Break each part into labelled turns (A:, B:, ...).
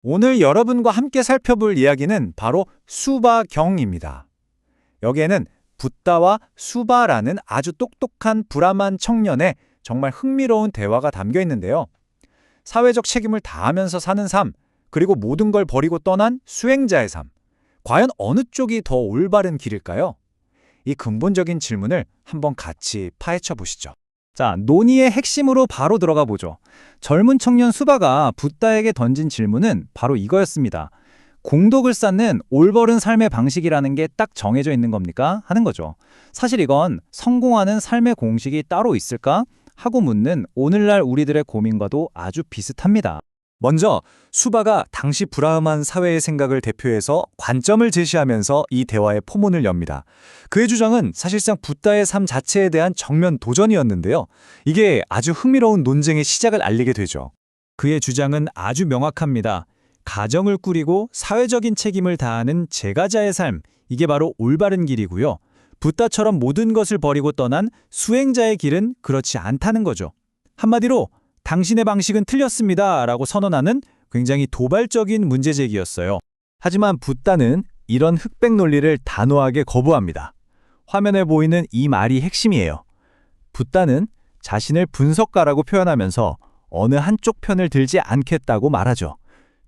A: 오늘 여러분과 함께 살펴볼 이야기는 바로 수바경입니다. 여기에는 붓다와 수바라는 아주 똑똑한 브라만 청년의 정말 흥미로운 대화가 담겨 있는데요. 사회적 책임을 다하면서 사는 삶, 그리고 모든 걸 버리고 떠난 수행자의 삶. 과연 어느 쪽이 더 올바른 길일까요? 이 근본적인 질문을 한번 같이 파헤쳐 보시죠.
B: 자, 논의의 핵심으로 바로 들어가 보죠. 젊은 청년 수바가 붓다에게 던진 질문은 바로 이거였습니다. 공덕을 쌓는 올바른 삶의 방식이라는 게 딱 정해져 있는 겁니까? 하는 거죠. 사실 이건 성공하는 삶의 공식이 따로 있을까? 하고 묻는 오늘날 우리들의 고민과도 아주 비슷합니다.
A: 먼저 수바가 당시 불안한 사회의 생각을 대표해서 관점을 제시하면서 이 대화의 포문을 엽니다. 그의 주장은 사실상 붓다의 삶 자체에 대한 정면 도전이었는데요. 이게 아주 흥미로운 논쟁의 시작을 알리게 되죠.
B: 그의 주장은 아주 명확합니다. 가정을 꾸리고 사회적인 책임을 다하는 제가자의 삶, 이게 바로 올바른 길이고요. 붓다처럼 모든 것을 버리고 떠난 수행자의 길은 그렇지 않다는 거죠. 한마디로 당신의 방식은 틀렸습니다 라고 선언하는 굉장히 도발적인 문제제기였어요.
A: 하지만 붓다는 이런 흑백 논리를 단호하게 거부합니다. 화면에 보이는 이 말이 핵심이에요. 붓다는 자신을 분석가라고 표현하면서 어느 한쪽 편을 들지 않겠다고 말하죠.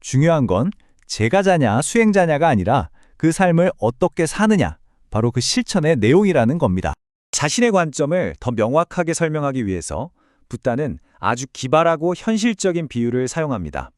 A: 중요한 건 제가자냐 수행자냐가 아니라 그 삶을 어떻게 사느냐, 바로 그 실천의 내용이라는 겁니다. 자신의 관점을 더 명확하게 설명하기 위해서 붓다는 아주 기발하고 현실적인 비유를 사용합니다.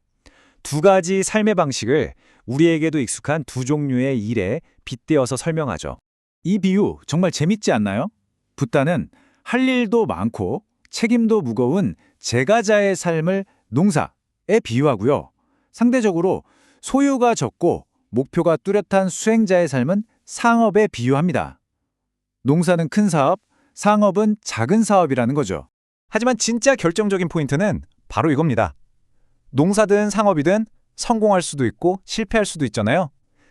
A: 두 가지 삶의 방식을 우리에게도 익숙한 두 종류의 일에 빗대어서 설명하죠. 이 비유 정말 재밌지 않나요? 붓다는 할 일도 많고 책임도 무거운 제가자의 삶을 농사에 비유하고요. 상대적으로 소유가 적고 목표가 뚜렷한 수행자의 삶은 상업에 비유합니다. 농사는 큰 사업, 상업은 작은 사업이라는 거죠. 하지만 진짜 결정적인 포인트는 바로 이겁니다. 농사든 상업이든 성공할 수도 있고 실패할 수도 있잖아요.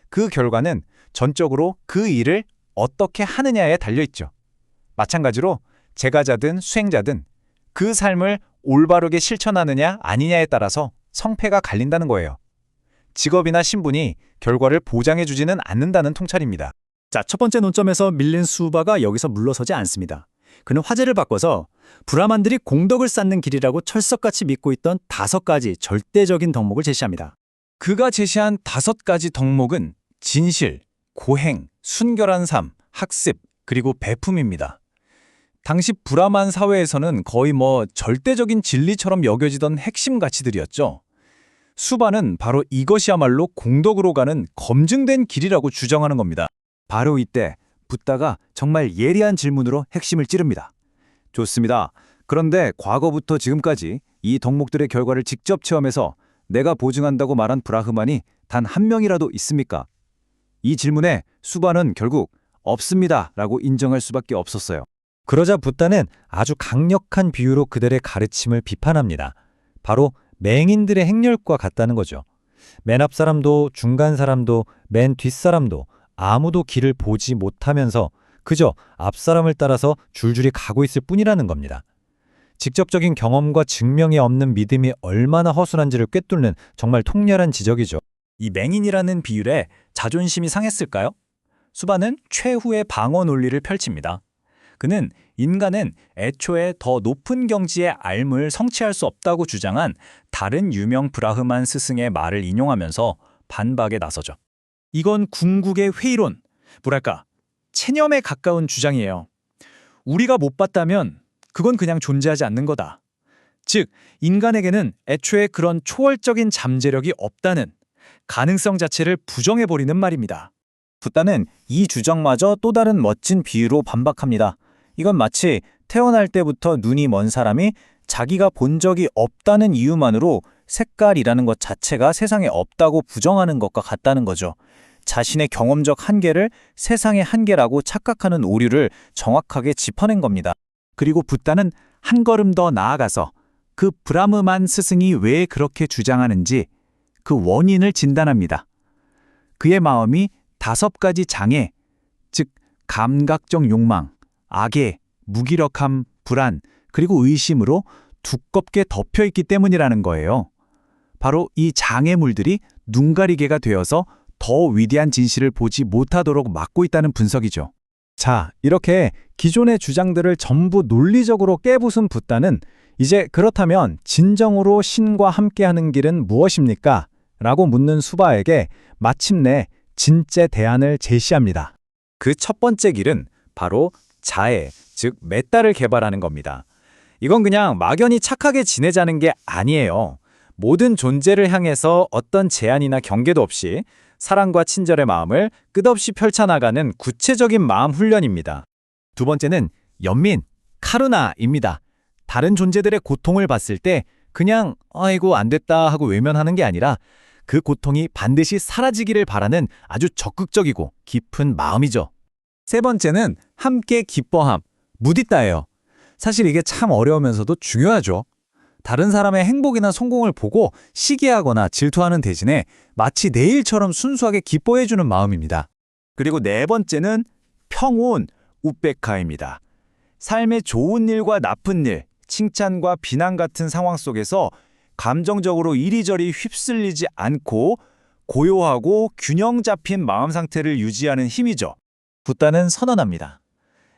A: 그 결과는 전적으로 그 일을 어떻게 하느냐에 달려있죠. 마찬가지로 제가자든 수행자든 그 삶을 올바르게 실천하느냐 아니냐에 따라서 성패가 갈린다는 거예요. 직업이나 신분이 결과를 보장해주지는 않는다는 통찰입니다.
B: 자, 첫 번째 논점에서 밀린 수바가 여기서 물러서지 않습니다. 그는 화제를 바꿔서 브라만들이 공덕을 쌓는 길이라고 철석같이 믿고 있던 5가지 절대적인 덕목을 제시합니다.
A: 그가 제시한 5가지 덕목은 진실, 고행, 순결한 삶, 학습, 그리고 배품입니다. 당시 브라만 사회에서는 거의 절대적인 진리처럼 여겨지던 핵심 가치들이었죠. 수바는 바로 이것이야말로 공덕으로 가는 검증된 길이라고 주장하는 겁니다. 바로 이때 붓다가 정말 예리한 질문으로 핵심을 찌릅니다. 좋습니다. 그런데 과거부터 지금까지 이 덕목들의 결과를 직접 체험해서 내가 보증한다고 말한 브라흐만이 단 한 명이라도 있습니까? 이 질문에 수바는 결국 없습니다 라고 인정할 수밖에 없었어요. 그러자 붓다는 아주 강력한 비유로 그들의 가르침을 비판합니다. 바로 맹인들의 행렬과 같다는 거죠. 맨 앞 사람도 중간 사람도 맨 뒷 사람도 아무도 길을 보지 못하면서 그저 앞 사람을 따라서 줄줄이 가고 있을 뿐이라는 겁니다. 직접적인 경험과 증명이 없는 믿음이 얼마나 허술한지를 꿰뚫는 정말 통렬한 지적이죠. 이 맹인이라는 비율에 자존심이 상했을까요? 수바는 최후의 방어 논리를 펼칩니다. 그는 인간은 애초에 더 높은 경지의 삶을 성취할 수 없다고 주장한 다른 유명 브라흐만 스승의 말을 인용하면서 반박에 나서죠. 이건 궁극의 회의론, 체념에 가까운 주장이에요. 우리가 못 봤다면 그건 그냥 존재하지 않는 거다. 즉, 인간에게는 애초에 그런 초월적인 잠재력이 없다는 가능성 자체를 부정해버리는 말입니다. 붓다는 이 주장마저 또 다른 멋진 비유로 반박합니다. 이건 마치 태어날 때부터 눈이 먼 사람이 자기가 본 적이 없다는 이유만으로 색깔이라는 것 자체가 세상에 없다고 부정하는 것과 같다는 거죠. 자신의 경험적 한계를 세상의 한계라고 착각하는 오류를 정확하게 짚어낸 겁니다. 그리고 붓다는 한 걸음 더 나아가서 그 브라흐만 스승이 왜 그렇게 주장하는지 그 원인을 진단합니다. 그의 마음이 5가지 장애, 즉 감각적 욕망, 악의, 무기력함, 불안, 그리고 의심으로 두껍게 덮여있기 때문이라는 거예요. 바로 이 장애물들이
B: 눈가리개가 되어서 더 위대한 진실을 보지 못하도록 막고 있다는 분석이죠. 자, 이렇게 기존의 주장들을 전부 논리적으로 깨부순 붓다는 이제 그렇다면 진정으로 신과 함께하는 길은 무엇입니까? 라고 묻는 수바에게 마침내 진짜 대안을 제시합니다.
A: 그 첫 번째 길은 바로 자애, 즉 메타를 개발하는 겁니다. 이건 그냥 막연히 착하게 지내자는 게 아니에요. 모든 존재를 향해서 어떤 제한이나 경계도 없이 사랑과 친절의 마음을 끝없이 펼쳐나가는 구체적인 마음 훈련입니다.
B: 두 번째는 연민, 카루나입니다. 다른 존재들의 고통을 봤을 때 그냥 아이고 안 됐다 하고 외면하는 게 아니라 그 고통이 반드시 사라지기를 바라는 아주 적극적이고 깊은 마음이죠.
A: 세 번째는 함께 기뻐함, 무디따예요. 사실 이게 참 어려우면서도 중요하죠. 다른 사람의 행복이나 성공을 보고 시기하거나 질투하는 대신에 마치 내 일처럼 순수하게 기뻐해주는 마음입니다.
B: 그리고 네 번째는 평온, 우페카입니다. 삶의 좋은 일과 나쁜 일, 칭찬과 비난 같은 상황 속에서 감정적으로 이리저리 휩쓸리지 않고 고요하고 균형 잡힌 마음 상태를 유지하는 힘이죠.
A: 붓다는 선언합니다.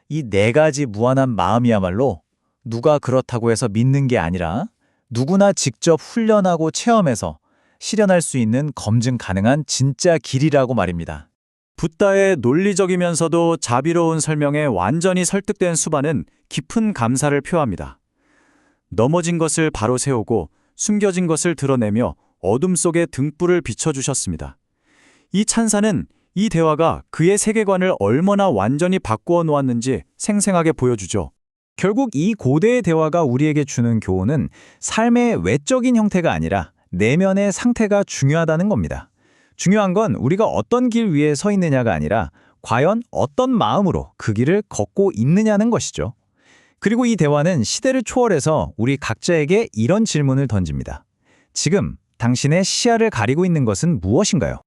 A: 이 네 가지 무한한 마음이야말로 누가 그렇다고 해서 믿는 게 아니라 누구나 직접 훈련하고 체험해서 실현할 수 있는 검증 가능한 진짜 길이라고 말입니다.
B: 붓다의 논리적이면서도 자비로운 설명에 완전히 설득된 수바는 깊은 감사를 표합니다. 넘어진 것을 바로 세우고 숨겨진 것을 드러내며 어둠 속에 등불을 비춰주셨습니다. 이 찬사는 이 대화가 그의 세계관을 얼마나 완전히 바꾸어 놓았는지 생생하게 보여주죠.
A: 결국 이 고대의 대화가 우리에게 주는 교훈은 삶의 외적인 형태가 아니라 내면의 상태가 중요하다는 겁니다. 중요한 건 우리가 어떤 길 위에 서 있느냐가 아니라 과연 어떤 마음으로 그 길을 걷고 있느냐는 것이죠. 그리고 이 대화는 시대를 초월해서 우리 각자에게 이런 질문을 던집니다. 지금 당신의 시야를 가리고 있는 것은 무엇인가요?